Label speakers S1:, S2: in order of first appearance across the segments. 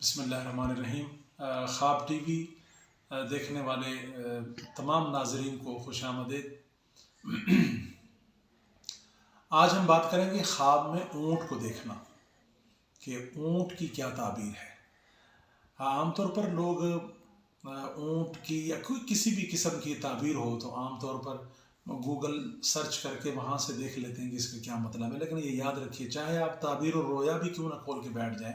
S1: بسم اللہ الرحمن الرحیم۔ خواب ٹی وی دیکھنے والے تمام ناظرین کو خوش آمدید۔ آج ہم بات کریں گے خواب میں اونٹ کو دیکھنا کہ اونٹ کی کیا تعبیر ہے۔ عام طور پر لوگ اونٹ کی یا کوئی کسی بھی قسم کی تعبیر ہو تو عام طور پر گوگل سرچ کر کے وہاں سے دیکھ لیتے ہیں کہ اس کا کیا مطلب ہے، لیکن یہ یاد رکھیے چاہے آپ تعبیر اور رویا بھی کیوں نہ کھول کے بیٹھ جائیں،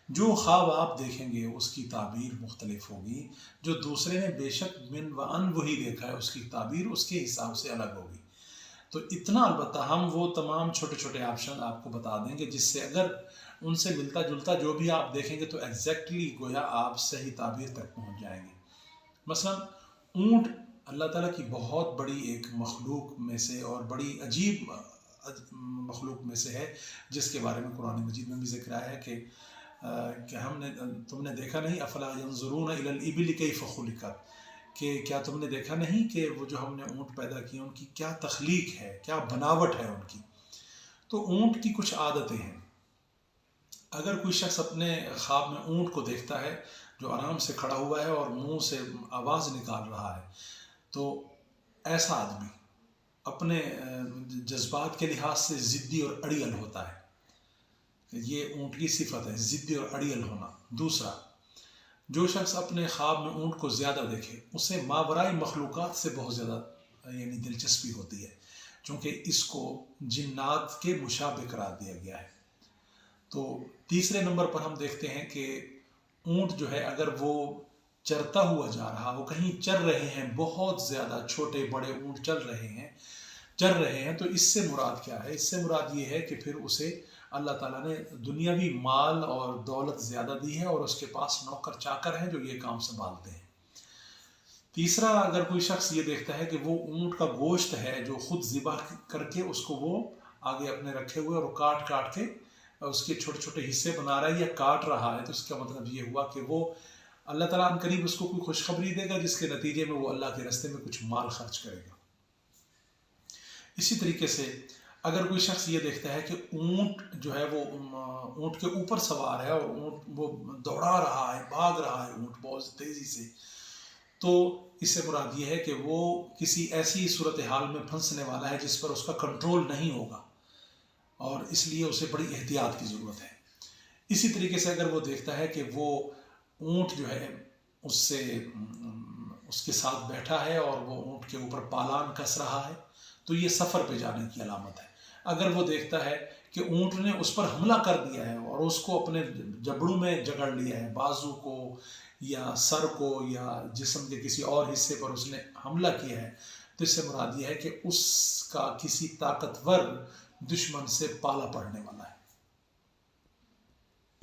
S1: جو خواب آپ دیکھیں گے اس کی تعبیر مختلف ہوگی۔ جو دوسرے نے بے شک من و ان وہی دیکھا ہے اس کی تعبیر اس کے حساب سے الگ ہوگی۔ تو اتنا البتہ ہم وہ تمام چھوٹے چھوٹے آپشن آپ کو بتا دیں گے جس سے اگر ان سے ملتا جلتا جو بھی آپ دیکھیں گے تو ایگزیکٹلی گویا آپ صحیح تعبیر تک پہنچ جائیں گے۔ مثلا اونٹ اللہ تعالیٰ کی بہت بڑی ایک مخلوق میں سے اور بڑی عجیب مخلوق میں سے ہے، جس کے بارے میں قرآن مجید میں بھی ذکر آیا ہے کہ تم نے دیکھا نہیں افلا ینظرون الی الابل کیف خلقت، کہ کیا تم نے دیکھا نہیں کہ وہ جو ہم نے اونٹ پیدا کی ان کی کیا تخلیق ہے، کیا بناوٹ ہے ان کی۔ تو اونٹ کی کچھ عادتیں ہیں۔ اگر کوئی شخص اپنے خواب میں اونٹ کو دیکھتا ہے جو آرام سے کھڑا ہوا ہے اور منہ سے آواز نکال رہا ہے، تو ایسا آدمی اپنے جذبات کے لحاظ سے ضدی اور اڑیل ہوتا ہے۔ یہ اونٹ کی صفت ہے، ضدی اور اڑیل ہونا۔ دوسرا، جو شخص اپنے خواب میں اونٹ کو زیادہ دیکھے اسے ماورائی مخلوقات سے بہت زیادہ دلچسپی ہوتی ہے، چونکہ اس کو جنات کے مشابہ قرار دیا گیا ہے۔ تو تیسرے نمبر پر ہم دیکھتے ہیں کہ اونٹ جو ہے اگر وہ چرتا ہوا جا رہا، وہ کہیں چر رہے ہیں، بہت زیادہ چھوٹے بڑے اونٹ چر رہے ہیں، تو اس سے مراد کیا ہے؟ اس سے مراد یہ ہے کہ پھر اسے اللہ تعالیٰ نے دنیاوی مال اور دولت زیادہ دی ہے اور اس کے پاس نوکر چاکر ہیں جو یہ کام سنبھالتے ہیں۔ تیسرا، اگر کوئی شخص یہ دیکھتا ہے کہ وہ اونٹ کا گوشت ہے جو خود ذبح کر کے اس کو وہ آگے اپنے رکھے ہوئے اور وہ کاٹ کے اس کے چھوٹے چھوٹے حصے بنا رہا ہے یا کاٹ رہا ہے، تو اس کا مطلب یہ ہوا کہ وہ اللہ تعالیٰ عنقریب قریب اس کو کوئی خوشخبری دے گا جس کے نتیجے میں وہ اللہ کے راستے میں کچھ مال خرچ کرے گا۔ اسی طریقے سے اگر کوئی شخص یہ دیکھتا ہے کہ اونٹ جو ہے وہ اونٹ کے اوپر سوار ہے اور اونٹ وہ دوڑا رہا ہے، بھاگ رہا ہے اونٹ بہت تیزی سے، تو اس سے مراد یہ ہے کہ وہ کسی ایسی صورتحال میں پھنسنے والا ہے جس پر اس کا کنٹرول نہیں ہوگا اور اس لیے اسے بڑی احتیاط کی ضرورت ہے۔ اسی طریقے سے اگر وہ دیکھتا ہے کہ وہ اونٹ جو ہے اس کے ساتھ بیٹھا ہے اور وہ اونٹ کے اوپر پالان کس رہا ہے، تو یہ سفر پہ جانے کی علامت ہے۔ اگر وہ دیکھتا ہے کہ اونٹ نے اس پر حملہ کر دیا ہے اور اس کو اپنے جبڑوں میں جگڑ لیا ہے، بازو کو یا سر کو یا جسم کے کسی اور حصے پر اس نے حملہ کیا ہے، تو اس سے مراد یہ ہے کہ اس کا کسی طاقتور دشمن سے پالا پڑنے والا ہے۔